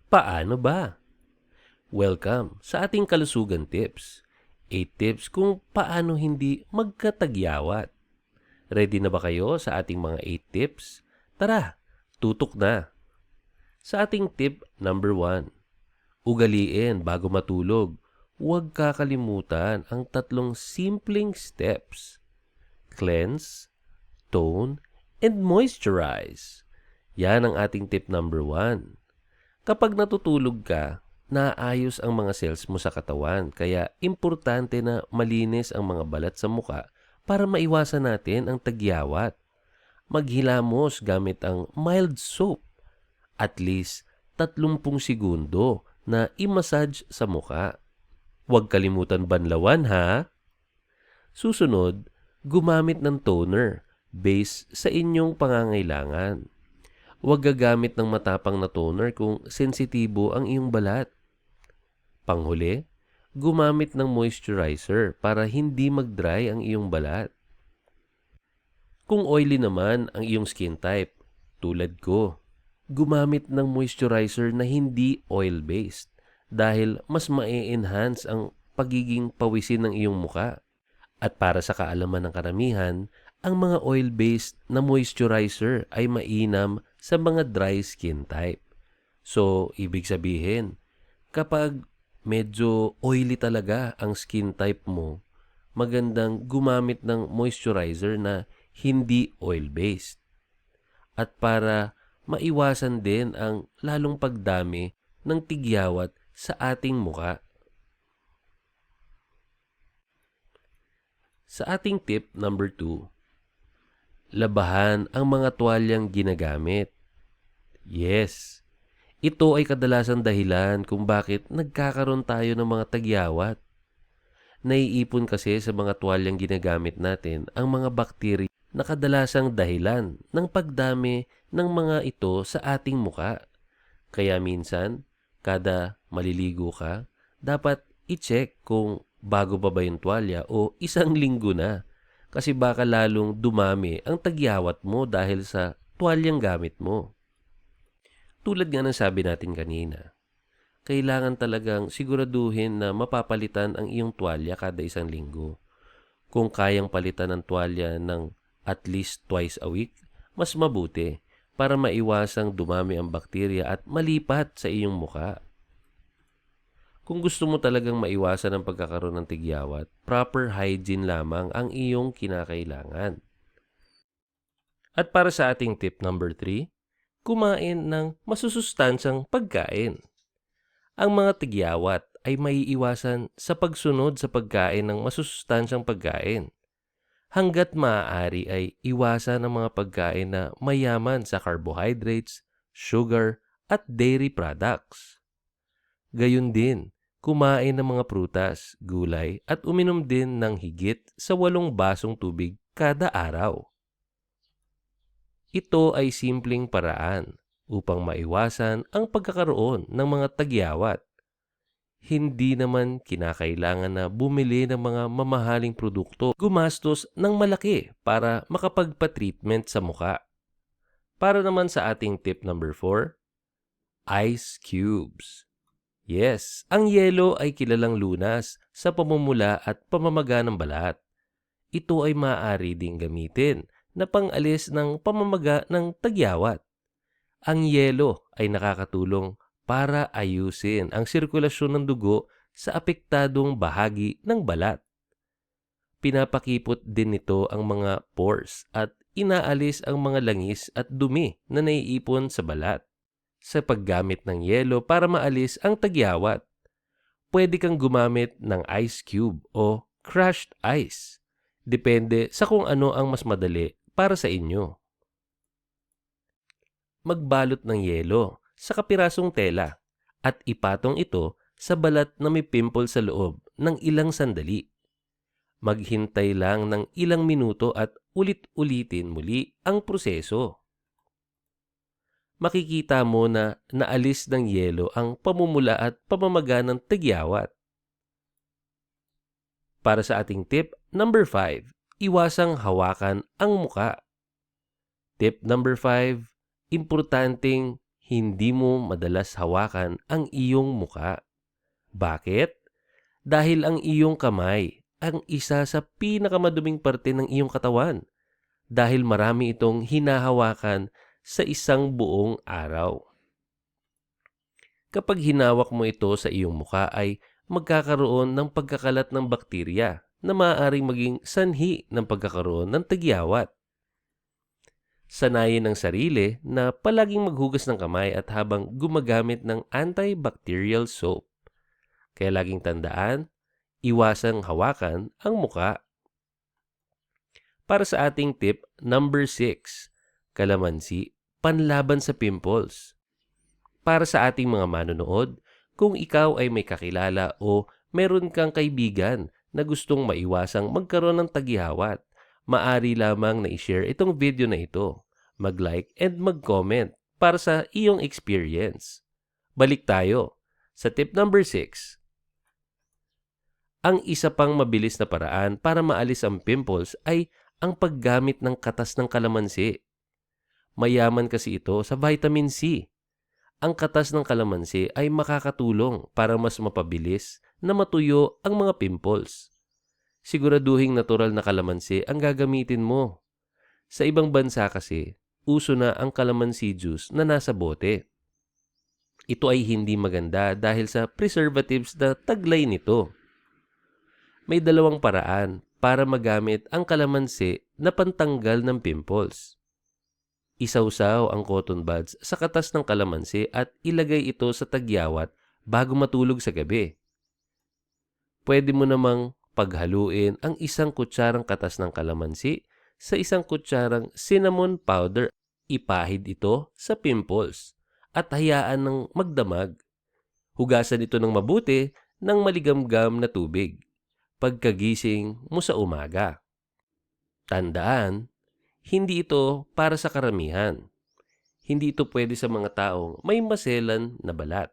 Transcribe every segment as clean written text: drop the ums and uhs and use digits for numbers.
Paano ba? Welcome sa ating kalusugan tips. 8 tips kung paano hindi magkatagyawat. Ready na ba kayo sa ating mga 8 tips? Tara, tutok na! Sa ating tip number 1, ugaliin bago matulog. Huwag kakalimutan ang tatlong simpleng steps. Cleanse, tone, and moisturize. Yan ang ating tip number 1. Kapag natutulog ka, naayos ang mga cells mo sa katawan. Kaya importante na malinis ang mga balat sa muka para maiwasan natin ang tagyawat. Maghilamos gamit ang mild soap. At least 30 segundo na i-massage sa muka. Huwag kalimutan banlawan ha. Susunod, gumamit ng toner based sa inyong pangangailangan. Huwag gagamit ng matapang na toner kung sensitibo ang iyong balat. Panghuli, gumamit ng moisturizer para hindi mag-dry ang iyong balat. Kung oily naman ang iyong skin type, tulad ko, gumamit ng moisturizer na hindi oil-based dahil mas ma-enhance ang pagiging pawisin ng iyong muka. At para sa kaalaman ng karamihan, ang mga oil-based na moisturizer ay mainam sa mga dry skin type. So, ibig sabihin, kapag medyo oily talaga ang skin type mo, magandang gumamit ng moisturizer na hindi oil-based. At para maiwasan din ang lalong pagdami ng tigyawat sa ating muka. Sa ating tip number 2, labahan ang mga tuwalyang ginagamit. Yes, ito ay kadalasang dahilan kung bakit nagkakaroon tayo ng mga tagyawat. Naiipon kasi sa mga tuwalyang ginagamit natin ang mga bakterya na kadalasang dahilan ng pagdami ng mga ito sa ating muka. Kaya minsan, kada maliligo ka, dapat i-check kung bago pa ba yung tuwalya o isang linggo na. Kasi baka lalong dumami ang tagyawat mo dahil sa tuwalyang gamit mo. Tulad nga ng sabi natin kanina, kailangan talagang siguraduhin na mapapalitan ang iyong tuwalya kada isang linggo. Kung kayang palitan ng tuwalya ng at least twice a week, mas mabuti para maiwasang dumami ang bakterya at malipat sa iyong muka. Kung gusto mo talagang maiwasan ang pagkakaroon ng tigyawat, proper hygiene lamang ang iyong kinakailangan. At para sa ating tip number 3, kumain ng masusustansyang pagkain. Ang mga tigyawat ay maiiwasan sa pagsunod sa pagkain ng masusustansyang pagkain. Hanggat maaari ay iwasan ang mga pagkain na mayaman sa carbohydrates, sugar, at dairy products. Gayun din, kumain ng mga prutas, gulay, at uminom din ng higit sa 8 basong tubig kada araw. Ito ay simpleng paraan upang maiwasan ang pagkakaroon ng mga tagyawat. Hindi naman kinakailangan na bumili ng mga mamahaling produkto, gumastos ng malaki para makapagpa-treatment sa muka. Para naman sa ating tip number 4, ice cubes. Yes, ang yelo ay kilalang lunas sa pamumula at pamamaga ng balat. Ito ay maaari ding gamitin na pang-alis ng pamamaga ng tagyawat. Ang yelo ay nakakatulong para ayusin ang sirkulasyon ng dugo sa apektadong bahagi ng balat. Pinapakipot din nito ang mga pores at inaalis ang mga langis at dumi na naiipon sa balat. Sa paggamit ng yelo para maalis ang tagyawat, pwede kang gumamit ng ice cube o crushed ice. Depende sa kung ano ang mas madali para sa inyo. Magbalot ng yelo sa kapirasong tela at ipatong ito sa balat na may pimple sa loob ng ilang sandali. Maghintay lang ng ilang minuto at ulit-ulitin muli ang proseso. Makikita mo na naalis ng yelo ang pamumula at pamamaga ng tagyawat. Para sa ating tip number 5, iwasang hawakan ang muka. Tip number 5, importanteng hindi mo madalas hawakan ang iyong muka. Bakit? Dahil ang iyong kamay ang isa sa pinakamaduming parte ng iyong katawan dahil marami itong hinahawakan sa isang buong araw. Kapag hinawak mo ito sa iyong muka ay magkakaroon ng pagkakalat ng bakterya na maaaring maging sanhi ng pagkakaroon ng tagyawat. Sanayin ang sarili na palaging maghugas ng kamay at habang gumagamit ng antibacterial soap. Kaya laging tandaan, iwasang hawakan ang muka. Para sa ating tip number 6, kalamansi, panlaban sa pimples. Para sa ating mga manonood, kung ikaw ay may kakilala o meron kang kaibigan na gustong maiwasang magkaroon ng tagyawat, maari lamang na i-share itong video na ito, mag-like and mag-comment para sa iyong experience. Balik tayo sa tip number 6. Ang isa pang mabilis na paraan para maalis ang pimples ay ang paggamit ng katas ng kalamansi. Mayaman kasi ito sa vitamin C. Ang katas ng kalamansi ay makakatulong para mas mapabilis na matuyo ang mga pimples. Siguraduhing natural na kalamansi ang gagamitin mo. Sa ibang bansa kasi, uso na ang kalamansi juice na nasa bote. Ito ay hindi maganda dahil sa preservatives na taglay nito. May dalawang paraan para magamit ang kalamansi na pantanggal ng pimples. Isawsaw ang cotton buds sa katas ng kalamansi at ilagay ito sa tagyawat bago matulog sa gabi. Pwede mo namang paghaluin ang 1 kutsarang katas ng kalamansi sa 1 kutsarang cinnamon powder. Ipahid ito sa pimples at hayaan ng magdamag. Hugasan ito ng mabuti ng maligamgam na tubig pagkagising mo sa umaga. Tandaan, hindi ito para sa karamihan. Hindi ito pwede sa mga taong may maselan na balat.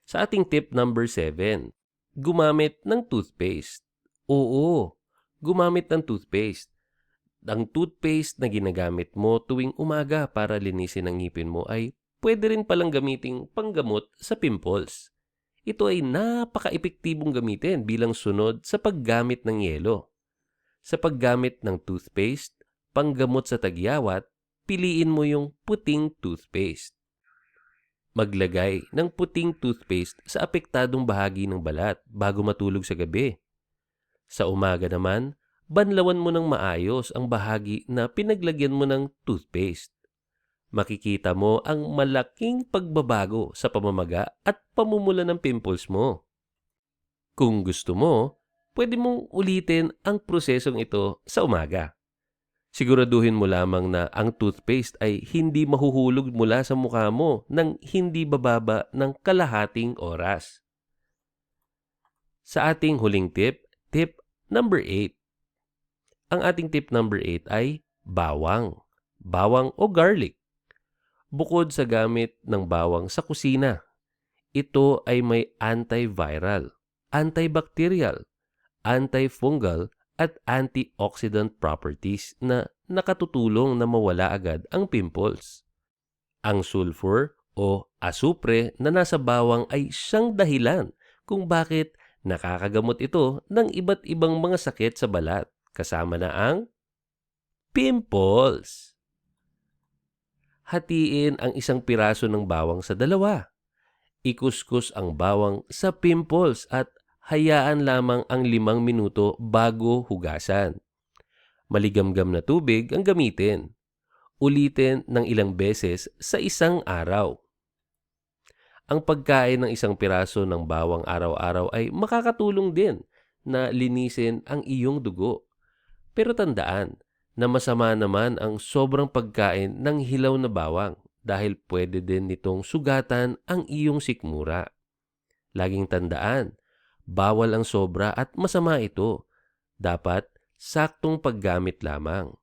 Sa ating tip number 7, gumamit ng toothpaste. Oo, gumamit ng toothpaste. Ang toothpaste na ginagamit mo tuwing umaga para linisin ang ngipin mo ay pwede rin palang gamiting panggamot sa pimples. Ito ay napaka-epektibong gamitin bilang sunod sa paggamit ng yelo. Sa paggamit ng toothpaste, panggamot sa tagyawat, piliin mo yung puting toothpaste. Maglagay ng puting toothpaste sa apektadong bahagi ng balat bago matulog sa gabi. Sa umaga naman, banlawan mo ng maayos ang bahagi na pinaglagyan mo ng toothpaste. Makikita mo ang malaking pagbabago sa pamamaga at pamumula ng pimples mo. Kung gusto mo, pwede mong ulitin ang prosesong ito sa umaga. Siguraduhin mo lamang na ang toothpaste ay hindi mahuhulog mula sa mukha mo nang hindi bababa ng kalahating oras. Sa ating huling tip, tip number 8. Ang ating tip number 8 ay bawang. Bawang o garlic. Bukod sa gamit ng bawang sa kusina, ito ay may antiviral, antibacterial, antifungal at antioxidant properties na nakatutulong na mawala agad ang pimples. Ang sulfur o asupre na nasa bawang ay siyang dahilan kung bakit nakakagamot ito ng iba't ibang mga sakit sa balat, kasama na ang pimples. Hatiin ang 1 piraso ng bawang sa 2. Ikuskus ang bawang sa pimples at hayaan lamang ang 5 minuto bago hugasan. Maligamgam na tubig ang gamitin. Ulitin ng ilang beses sa 1 araw. Ang pagkain ng 1 piraso ng bawang araw-araw ay makakatulong din na linisin ang iyong dugo. Pero tandaan na masama naman ang sobrang pagkain ng hilaw na bawang dahil pwede din nitong sugatan ang iyong sikmura. Laging tandaan, bawal ang sobra at masama ito. Dapat saktong paggamit lamang.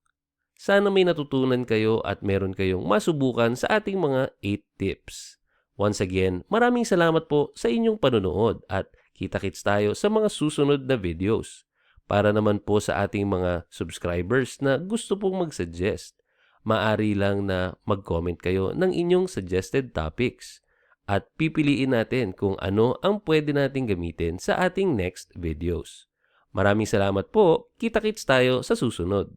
Sana may natutunan kayo at meron kayong masubukan sa ating mga 8 tips. Once again, maraming salamat po sa inyong panonood at kita-kits tayo sa mga susunod na videos. Para naman po sa ating mga subscribers na gusto pong mag-suggest, Maari lang na mag-comment kayo ng inyong suggested topics at pipiliin natin kung ano ang pwede nating gamitin sa ating next videos. Maraming salamat po. Kita-kits tayo sa susunod.